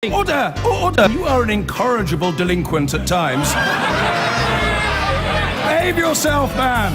Order! Order! You are an incorrigible delinquent at times. Behave yourself, man!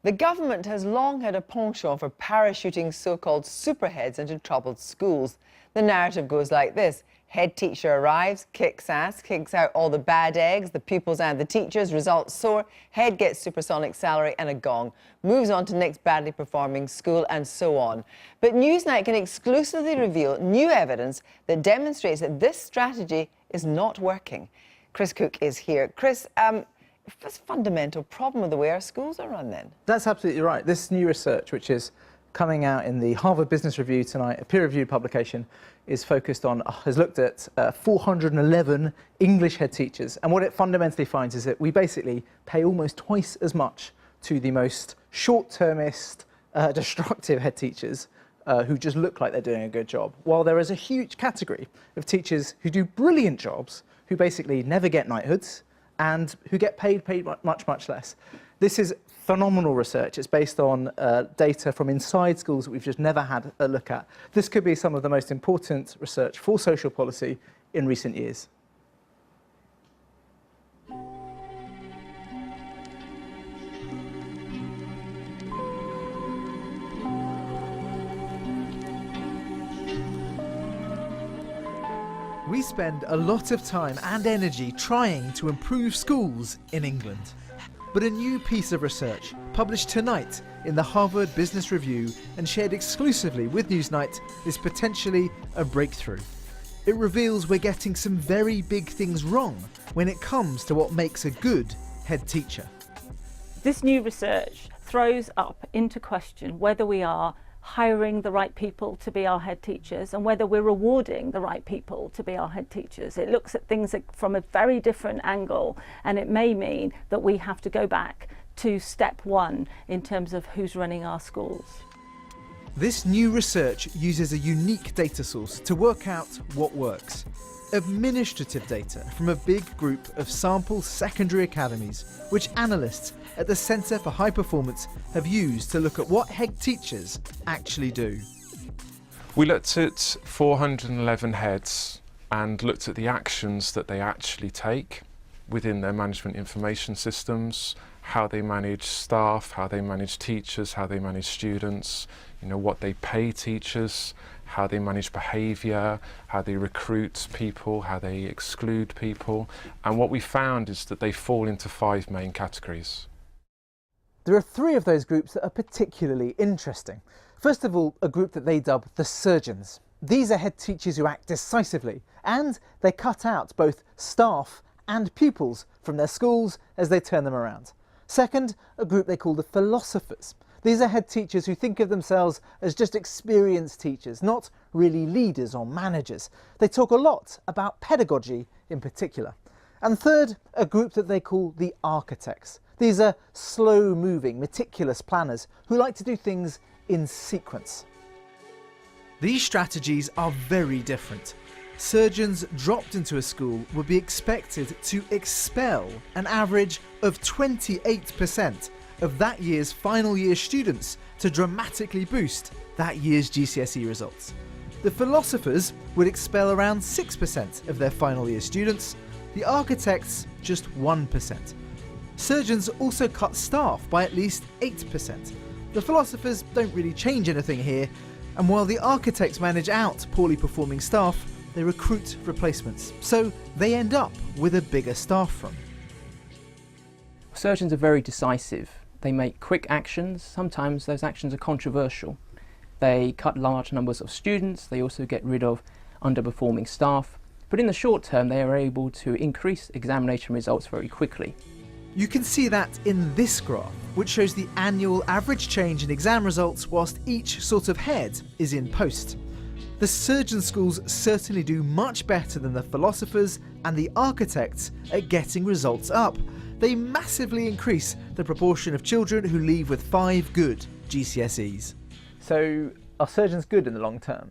The government has long had a penchant for parachuting so-called superheads into troubled schools. The narrative goes like this. Head teacher arrives, kicks ass, kicks out all the bad eggs, the pupils and the teachers, results soar, head gets supersonic salary and a gong, moves on to next badly performing school and so on. But Newsnight can exclusively reveal new evidence that demonstrates that this strategy is not working. Chris Cook is here. Chris, what's the fundamental problem with the way our schools are run then? That's absolutely right. This new research, which is coming out in the Harvard Business Review tonight, a peer-reviewed publication, has looked at 411 English head teachers, and what it fundamentally finds is that we basically pay almost twice as much to the most short-termist, destructive head teachers who just look like they're doing a good job, while there is a huge category of teachers who do brilliant jobs, who basically never get knighthoods, and who get paid much, much less. This is phenomenal research. It's based on data from inside schools that we've just never had a look at. This could be some of the most important research for social policy in recent years. We spend a lot of time and energy trying to improve schools in England. But a new piece of research, published tonight in the Harvard Business Review and shared exclusively with Newsnight, is potentially a breakthrough. It reveals we're getting some very big things wrong when it comes to what makes a good head teacher. This new research throws up into question whether we are hiring the right people to be our head teachers and whether we're rewarding the right people to be our head teachers. It looks at things from a very different angle, and it may mean that we have to go back to step one in terms of who's running our schools. This new research uses a unique data source to work out what works. Administrative data from a big group of sample secondary academies, which analysts at the Centre for High Performance have used to look at what head teachers actually do. We looked at 411 heads and looked at the actions that they actually take within their management information systems, how they manage staff, how they manage teachers, how they manage students, what they pay teachers, how they manage behaviour, how they recruit people, how they exclude people. And what we found is that they fall into 5 main categories. There are 3 of those groups that are particularly interesting. First of all, a group that they dub the surgeons. These are head teachers who act decisively, and they cut out both staff and pupils from their schools as they turn them around. Second, a group they call the philosophers. These are head teachers who think of themselves as just experienced teachers, not really leaders or managers. They talk a lot about pedagogy in particular. And third, a group that they call the architects. These are slow-moving, meticulous planners who like to do things in sequence. These strategies are very different. Surgeons dropped into a school would be expected to expel an average of 28% of that year's final year students to dramatically boost that year's GCSE results. The philosophers would expel around 6% of their final year students, the architects just 1%. Surgeons also cut staff by at least 8%. The philosophers don't really change anything here, and while the architects manage out poorly performing staff, they recruit replacements, so they end up with a bigger staff room. Surgeons are very decisive. They make quick actions. Sometimes those actions are controversial. They cut large numbers of students. They also get rid of underperforming staff. But in the short term, they are able to increase examination results very quickly. You can see that in this graph, which shows the annual average change in exam results whilst each sort of head is in post. The surgeon schools certainly do much better than the philosophers and the architects at getting results up. They massively increase the proportion of children who leave with 5 good GCSEs. So are surgeons good in the long term?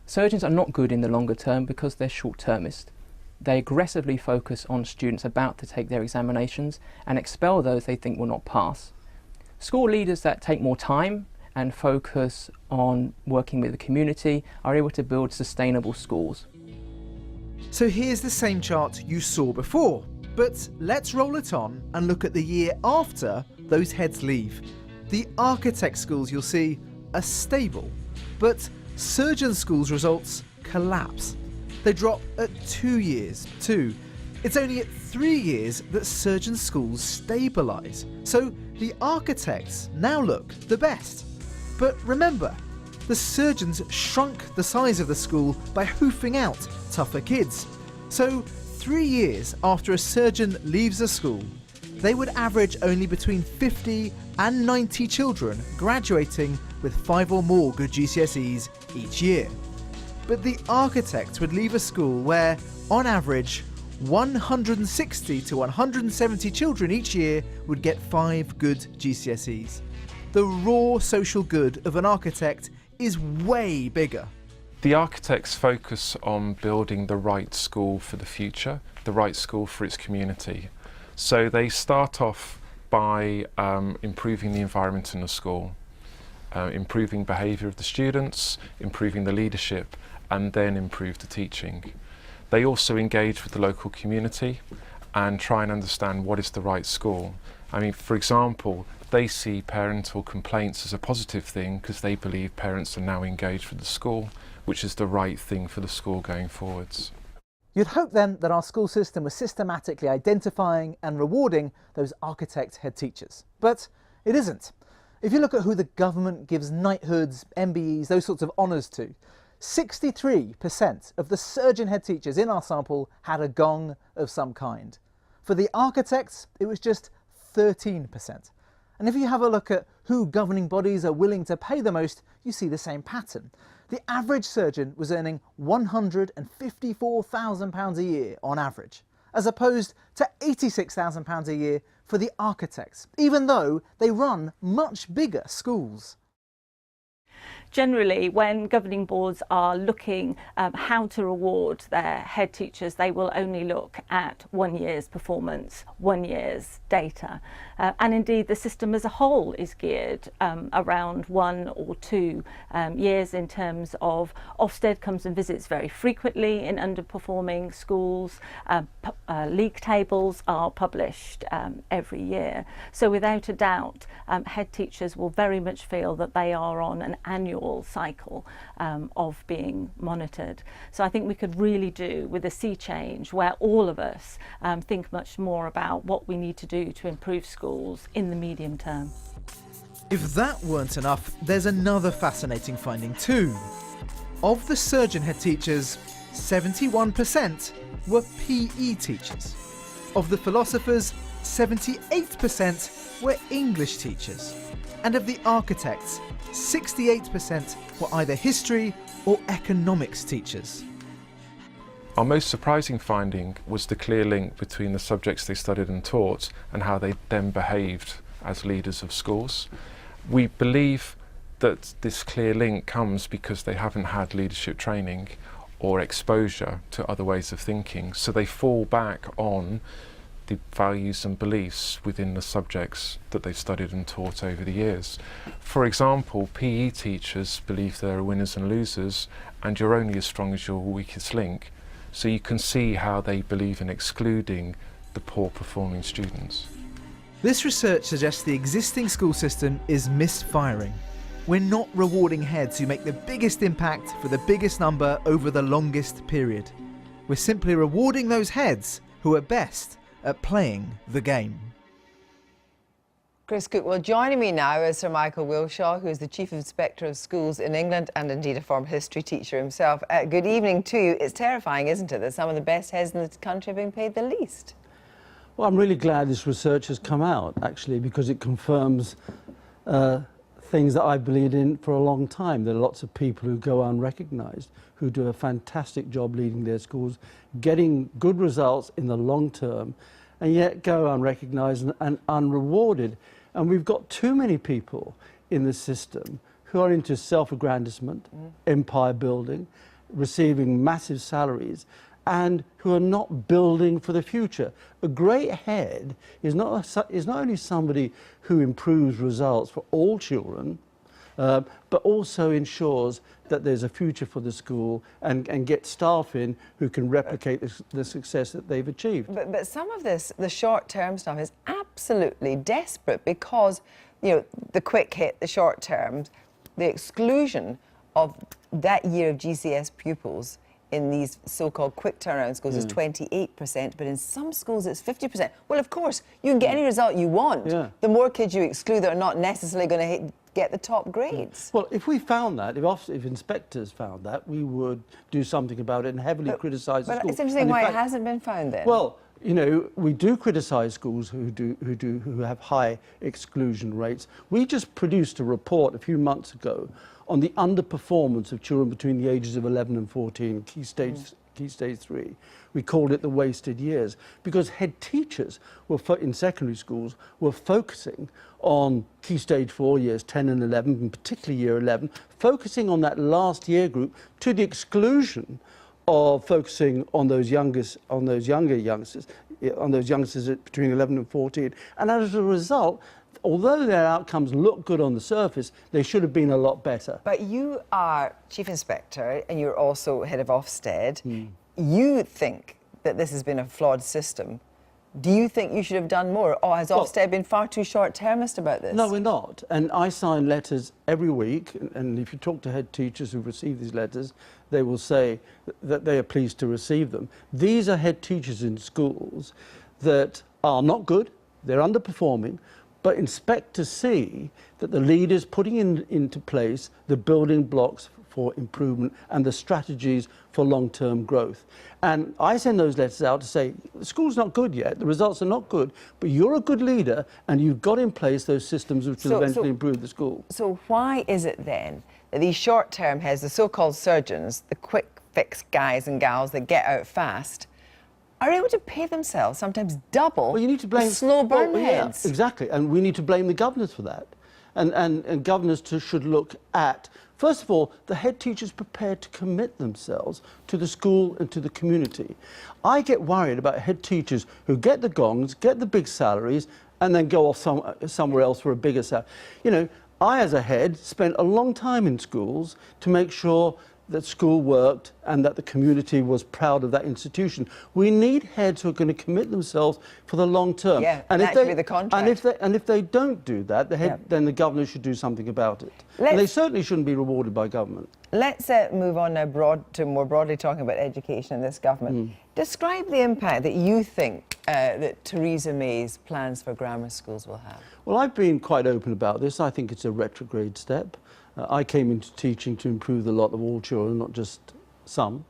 Surgeons are not good in the longer term because they're short-termist. they aggressively focus on students about to take their examinations and expel those they think will not pass. School leaders that take more time and focus on working with the community are able to build sustainable schools. So here's the same chart you saw before, but let's roll it on and look at the year after those heads leave. The architect schools, you'll see, are stable, but surgeon schools' results collapse. They drop at 2 years too. It's only at 3 years that surgeon schools stabilise. So the architects now look the best. But remember, the surgeons shrunk the size of the school by hoofing out tougher kids. So 3 years after a surgeon leaves a school, they would average only between 50 and 90 children graduating with 5 or more good GCSEs each year. But the architects would leave a school where, on average, 160 to 170 children each year would get 5 good GCSEs. The raw social good of an architect is way bigger. The architects focus on building the right school for the future, the right school for its community. So they start off by improving the environment in the school, improving behaviour of the students, improving the leadership, and then improve the teaching. They also engage with the local community and try and understand what is the right school. I mean, for example, they see parental complaints as a positive thing because they believe parents are now engaged with the school, which is the right thing for the school going forwards. You'd hope then that our school system was systematically identifying and rewarding those architect head teachers. But it isn't. If you look at who the government gives knighthoods, MBEs, those sorts of honours to, 63% of the surgeon head teachers in our sample had a gong of some kind. For the architects, it was just 13%. And if you have a look at who governing bodies are willing to pay the most, you see the same pattern. The average surgeon was earning £154,000 a year on average, as opposed to £86,000 a year for the architects, even though they run much bigger schools. Generally, when governing boards are looking how to reward their head teachers, they will only look at 1 year's performance, 1 year's data. And indeed, the system as a whole is geared around 1 or 2 years in terms of Ofsted comes and visits very frequently in underperforming schools. League tables are published every year. So without a doubt, head teachers will very much feel that they are on an annual cycle of being monitored. So I think we could really do with a sea change where all of us think much more about what we need to do to improve schools in the medium term. If that weren't enough, there's another fascinating finding too. Of the surgeon head teachers, 71% were PE teachers. Of the philosophers, 78% were English teachers. And of the architects, 68% were either history or economics teachers. Our most surprising finding was the clear link between the subjects they studied and taught and how they then behaved as leaders of schools. We believe that this clear link comes because they haven't had leadership training or exposure to other ways of thinking, so they fall back on the values and beliefs within the subjects that they've studied and taught over the years. For example, PE teachers believe there are winners and losers, and you're only as strong as your weakest link. So you can see how they believe in excluding the poor performing students. This research suggests the existing school system is misfiring. We're not rewarding heads who make the biggest impact for the biggest number over the longest period. We're simply rewarding those heads who are best at playing the game. Chris Cook, well, joining me now is Sir Michael Wilshaw, who is the Chief Inspector of Schools in England and indeed a former history teacher himself. Good evening to you. It's terrifying, isn't it, that some of the best heads in this country are being paid the least? Well, I'm really glad this research has come out, actually, because it confirms things that I believed in for a long time. There are lots of people who go unrecognised, who do a fantastic job leading their schools, getting good results in the long term, and yet go unrecognised and unrewarded. And we've got too many people in the system who are into self-aggrandizement, empire building, receiving massive salaries, and who are not building for the future. A great head is not only somebody who improves results for all children, but also ensures that there's a future for the school and get staff in who can replicate the success that they've achieved. But some of this, the short-term stuff, is absolutely desperate because, you know, the quick hit, the short term, the exclusion of that year of GCS pupils in these so-called quick turnaround schools is 28%, but in some schools it's 50%. Well, of course, you can get any result you want. The more kids you exclude that are not necessarily going to get the top grades. Well, if we found that, if inspectors found that, we would do something about it and heavily criticise the school. But it's interesting why it hasn't been found then. Well, you know, we do criticise schools who have high exclusion rates. We just produced a report a few months ago on the underperformance of children between the ages of 11 and 14, Key Stage 3. We called it the wasted years because head teachers in secondary schools were focusing on Key Stage 4 years 10 and 11, and particularly year 11, focusing on that last year group to the exclusion of focusing on those youngsters between 11 and 14. And as a result, although their outcomes look good on the surface, they should have been a lot better. But you are Chief Inspector and you're also head of Ofsted. You think that this has been a flawed system. Do you think you should have done more? Or has Ofsted been far too short-termist about this? No, we're not. And I sign letters every week, and if you talk to head teachers who receive these letters, they will say that they are pleased to receive them. These are head teachers in schools that are not good, they're underperforming, but inspectors see that the leaders putting into place the building blocks for improvement and the strategies for long-term growth. And I send those letters out to say, the school's not good yet, the results are not good, but you're a good leader and you've got in place those systems which will eventually improve the school. So why is it then that these short-term heads, the so-called surgeons, the quick fix guys and gals that get out fast, are able to pay themselves sometimes double you need to blame the slow burn heads? Yeah, exactly, and we need to blame the governors for that. And governors should look at, first of all, the head teachers prepared to commit themselves to the school and to the community. I get worried about head teachers who get the gongs, get the big salaries, and then go off somewhere else for a bigger salary. You know, I, as a head, spent a long time in schools to make sure that school worked and that the community was proud of that institution. We need heads who are going to commit themselves for the long term. Yeah, and that should be the contract. And if they don't do that, then the governor should do something about it. And they certainly shouldn't be rewarded by government. Let's move on now to more broadly talking about education in this government. Describe the impact that you think that Theresa May's plans for grammar schools will have. Well, I've been quite open about this. I think it's a retrograde step. I came into teaching to improve the lot of all children, not just some.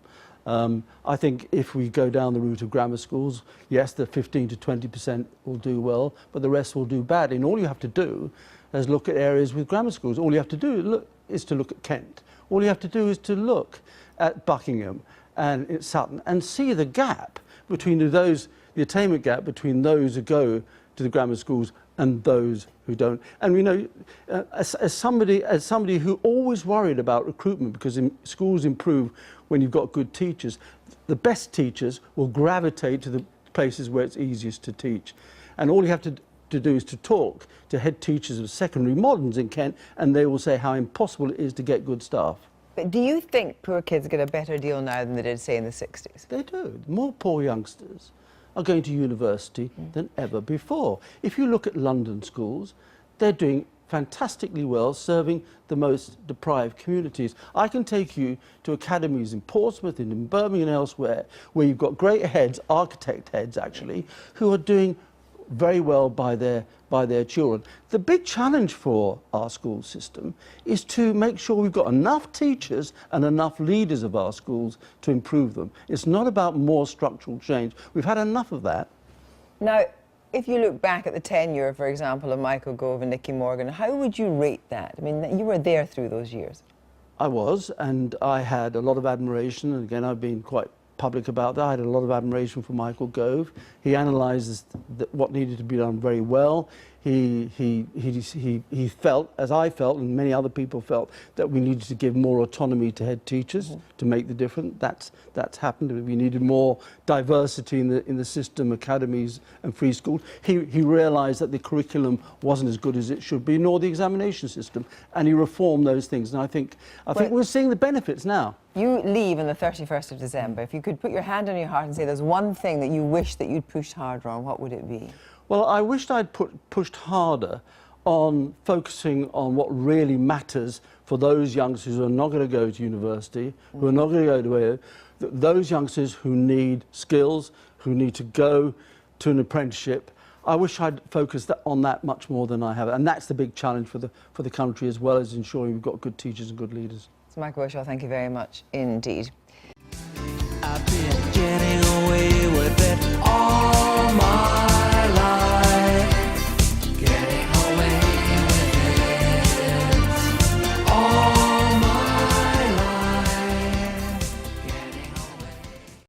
I think if we go down the route of grammar schools, yes, the 15 to 20% will do well, but the rest will do badly. And all you have to do is look at areas with grammar schools. All you have to do is to look at Kent. All you have to do is to look at Buckingham and at Sutton and see the gap between the attainment gap between those who go to the grammar schools and those who don't. And we know, as somebody who always worried about recruitment, because schools improve when you've got good teachers, the best teachers will gravitate to the places where it's easiest to teach. And all you have to do is to talk to head teachers of secondary moderns in Kent, and they will say how impossible it is to get good staff. But do you think poor kids get a better deal now than they did, say, in the 60s? They do. More poor youngsters are going to university than ever before. If you look at London schools, they're doing fantastically well, serving the most deprived communities. I can take you to academies in Portsmouth and in Birmingham and elsewhere, where you've got great heads, architect heads actually, who are doing very well by their children. The big challenge for our school system is to make sure we've got enough teachers and enough leaders of our schools to improve them. It's not about more structural change. We've had enough of that. Now, if you look back at the tenure, for example, of Michael Gove and Nicky Morgan, how would you rate that? I mean, you were there through those years. I was, and I had a lot of admiration, and again, I've been quite public about that. I had a lot of admiration for Michael Gove. He analysed what needed to be done very well. He felt, as I felt and many other people felt, that we needed to give more autonomy to head teachers to make the difference. That's happened. We needed more diversity in the system, academies and free schools. He realised that the curriculum wasn't as good as it should be, nor the examination system, and he reformed those things. And I think we're seeing the benefits now. You leave on the 31st of December. If you could put your hand on your heart and say there's one thing that you wish that you'd pushed harder on, what would it be? Well, I wished I'd pushed harder on focusing on what really matters for those youngsters who are not going to go to university, who are not going to go to those youngsters who need skills, who need to go to an apprenticeship. I wish I'd focused on that much more than I have, and that's the big challenge for the country, as well as ensuring we've got good teachers and good leaders. So Michael Wilshaw, thank you very much indeed.